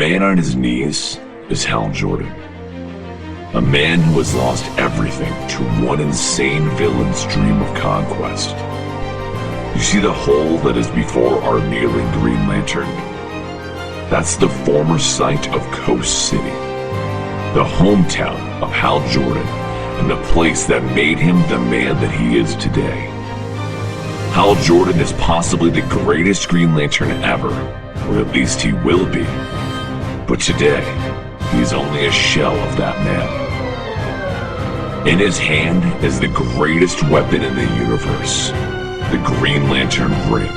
man on his knees is Hal Jordan. A man who has lost everything to one insane villain's dream of conquest. You see the hole that is before our kneeling Green Lantern? That's the former site of Coast City, the hometown of Hal Jordan, and the place that made him the man that he is today. Hal Jordan is possibly the greatest Green Lantern ever, or at least he will be. But today, he's only a shell of that man. In his hand is the greatest weapon in the universe, the Green Lantern Ring.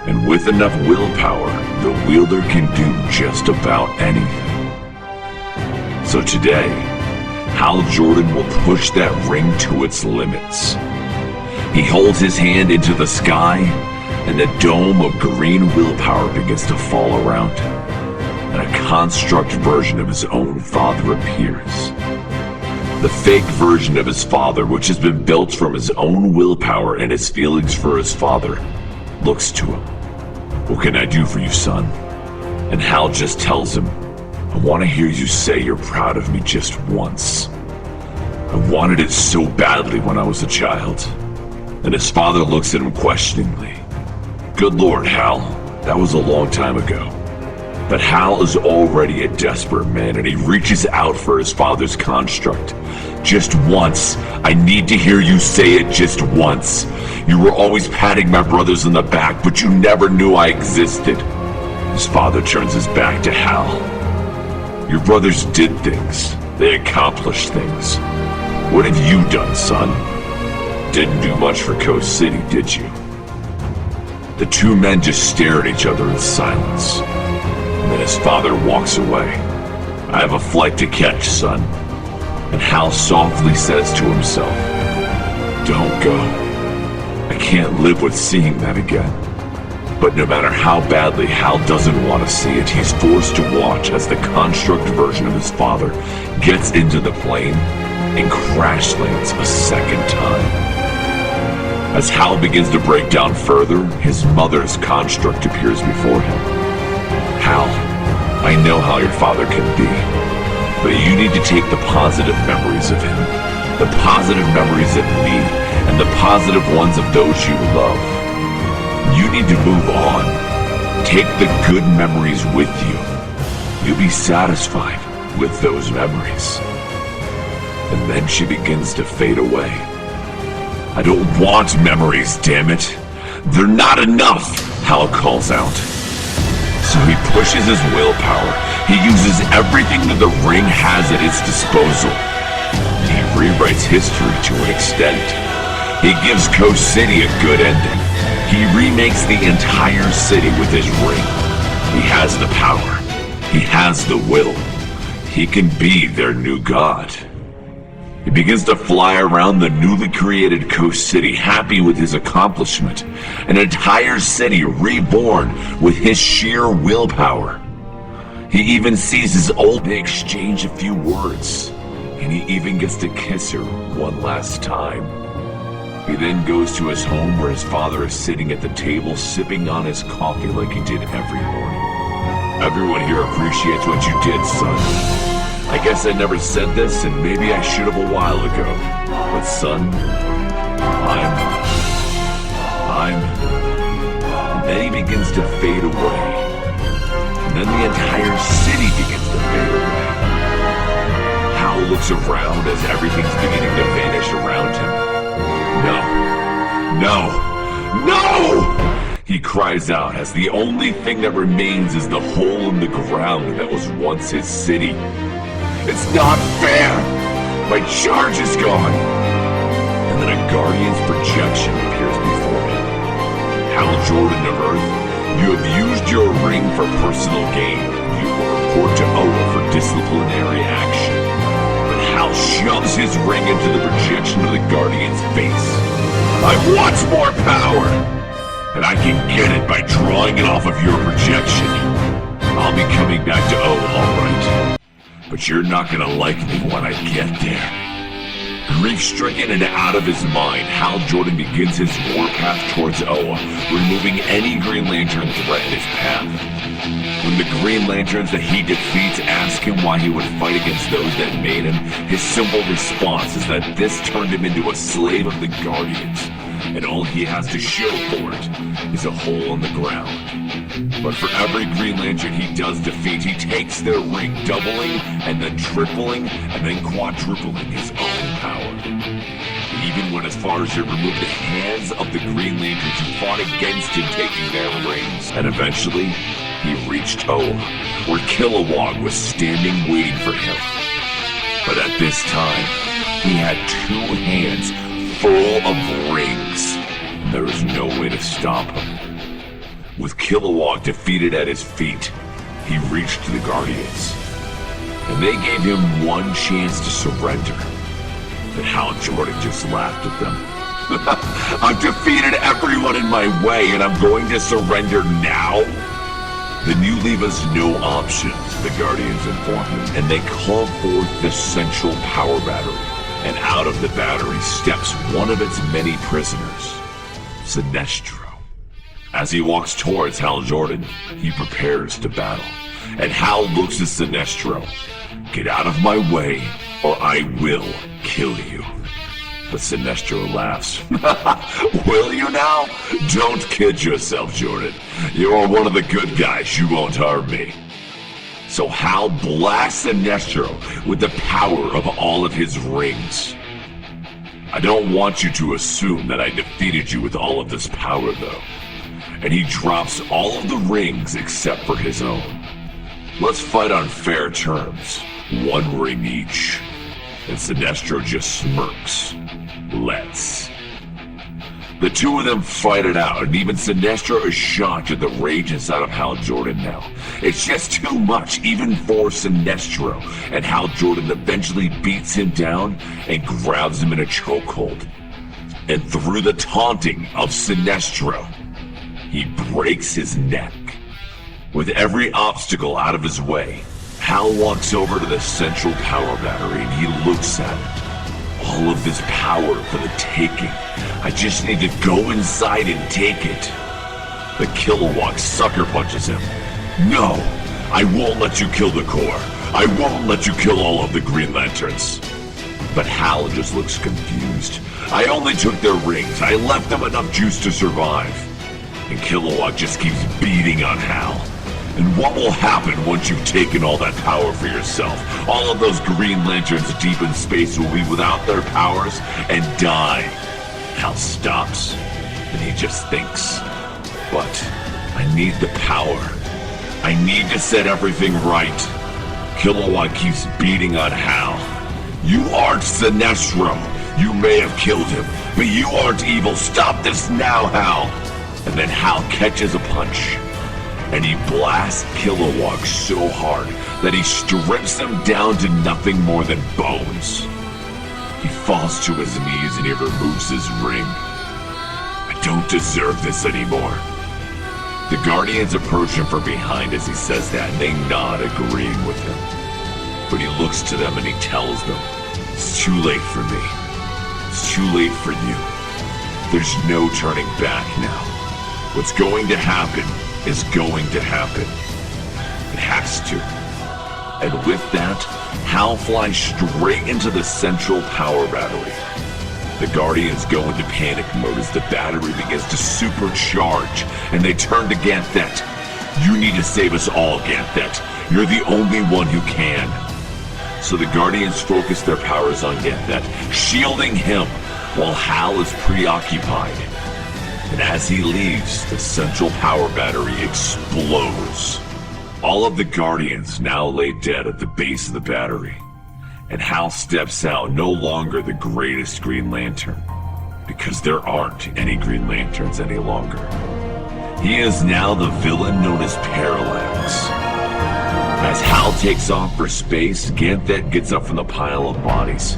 And with enough willpower, the wielder can do just about anything. So today, Hal Jordan will push that ring to its limits. He holds his hand into the sky, and a dome of green willpower begins to fall around him, and a construct version of his own father appears. The fake version of his father, which has been built from his own willpower and his feelings for his father, looks to him. "What can I do for you, son?" And Hal just tells him, "I want to hear you say you're proud of me just once. I wanted it so badly when I was a child." And his father looks at him questioningly. "Good Lord, Hal, that was a long time ago." But Hal is already a desperate man, and he reaches out for his father's construct. "Just once. I need to hear you say it just once. You were always patting my brothers on the back, but you never knew I existed." His father turns his back to Hal. "Your brothers did things. They accomplished things. What have you done, son? Didn't do much for Coast City, did you?" The two men just stare at each other in silence. And then his father walks away. "I have a flight to catch, son." And Hal softly says to himself, "Don't go. I can't live with seeing that again." But no matter how badly Hal doesn't want to see it, he's forced to watch as the construct version of his father gets into the plane and crash lands a second time. As Hal begins to break down further, his mother's construct appears before him. "Hal, I know how your father can be, but you need to take the positive memories of him, the positive memories of me, and the positive ones of those you love. You need to move on. Take the good memories with you. You'll be satisfied with those memories." And then she begins to fade away. "I don't want memories, damn it. They're not enough," Hal calls out. So he pushes his willpower. He uses everything that the ring has at his disposal. He rewrites history to an extent. He gives Coast City a good ending. He remakes the entire city with his ring. He has the power. He has the will. He can be their new god. He begins to fly around the newly created Coast City, happy with his accomplishment. An entire city reborn with his sheer willpower. He even sees his old. They exchange a few words, and he even gets to kiss her one last time. He then goes to his home where his father is sitting at the table sipping on his coffee like he did every morning. "Everyone here appreciates what you did, son. I guess I never said this, and maybe I should have a while ago. But son, I'm... And then he begins to fade away. And then the entire city begins to fade away. Hal looks around as everything's beginning to vanish around him. "No! No! No!" he cries out as the only thing that remains is the hole in the ground that was once his city. "It's not fair! My charge is gone!" And then a Guardian's projection appears before him. "Hal Jordan of Earth, you have used your ring for personal gain. You will report to Oa for disciplinary action." But Hal shoves his ring into the projection of the Guardian's face. "I want more power! And I can get it by drawing it off of your projection. I'll be coming back to Oa, all right. But you're not gonna like me when I get there." Grief-stricken and out of his mind, Hal Jordan begins his warpath towards Oa, removing any Green Lantern threat in his path. When the Green Lanterns that he defeats ask him why he would fight against those that made him, his simple response is that this turned him into a slave of the Guardians, and all he has to show for it is a hole in the ground. But for every Green Lantern he does defeat, he takes their ring, doubling and then tripling and then quadrupling his own power. He even went as far as to remove the hands of the Green Lanterns who fought against him taking their rings. And eventually, he reached Oa, where Kilowog was standing waiting for him. But at this time, he had 2 hands full of rings, and there was no way to stop him. With Kilowog defeated at his feet, he reached the Guardians, and they gave him one chance to surrender. But Hal Jordan just laughed at them. I've defeated everyone in my way, and I'm going to surrender now? Then you leave us no options, the Guardians inform him, and they call forth the Central Power Battery. And out of the battery steps one of its many prisoners, Sinestro. As he walks towards Hal Jordan, he prepares to battle. And Hal looks at Sinestro. Get out of my way, or I will kill you. But Sinestro laughs. Will you now? Don't kid yourself, Jordan. You are one of the good guys. You won't harm me. So Hal blasts Sinestro with the power of all of his rings. I don't want you to assume that I defeated you with all of this power, though. And he drops all of the rings except for his own. Let's fight on fair terms. 1 ring each. And Sinestro just smirks. Let's. The 2 of them fight it out, and even Sinestro is shocked at the rage inside of Hal Jordan now. It's just too much, even for Sinestro, and Hal Jordan eventually beats him down and grabs him in a chokehold. And through the taunting of Sinestro, he breaks his neck. With every obstacle out of his way, Hal walks over to the Central Power Battery and he looks at it. All of this power for the taking. I just need to go inside and take it. The Kilowog sucker punches him. No, I won't let you kill the core. I won't let you kill all of the Green Lanterns. But Hal just looks confused. I only took their rings. I left them enough juice to survive. And Kilowog just keeps beating on Hal. And what will happen once you've taken all that power for yourself? All of those Green Lanterns deep in space will be without their powers and die. Hal stops, and he just thinks, but I need the power. I need to set everything right. Kilowog keeps beating on Hal. You aren't Sinestro. You may have killed him, but you aren't evil. Stop this now, Hal. And then Hal catches a punch. And he blasts Kilowog so hard that he strips him down to nothing more than bones. He falls to his knees and he removes his ring. I don't deserve this anymore. The Guardians approach him from behind as he says that, and they nod, agreeing with him. But he looks to them and he tells them, it's too late for me. It's too late for you. There's no turning back now. What's going to happen is going to happen. It has to. And with that, Hal flies straight into the Central Power Battery. The Guardians go into panic mode as the battery begins to supercharge, and they turn to Ganthet. You need to save us all, Ganthet. You're the only one who can. So the Guardians focus their powers on Ganthet, shielding him while Hal is preoccupied. And as he leaves, the Central Power Battery explodes. All of the Guardians now lay dead at the base of the battery. And Hal steps out, no longer the greatest Green Lantern, because there aren't any Green Lanterns any longer. He is now the villain known as Parallax. As Hal takes off for space, Ganthet gets up from the pile of bodies,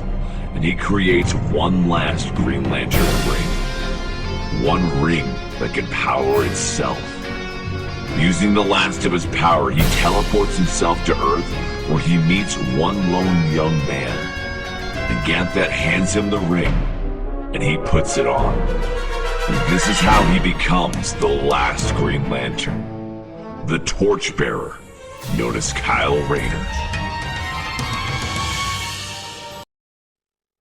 and he creates one last Green Lantern ring. One ring that can power itself. Using the last of his power, he teleports himself to Earth, where he meets one lone young man. And Ganthet hands him the ring, and he puts it on. And this is how he becomes the last Green Lantern, the Torchbearer, known as Kyle Rayner.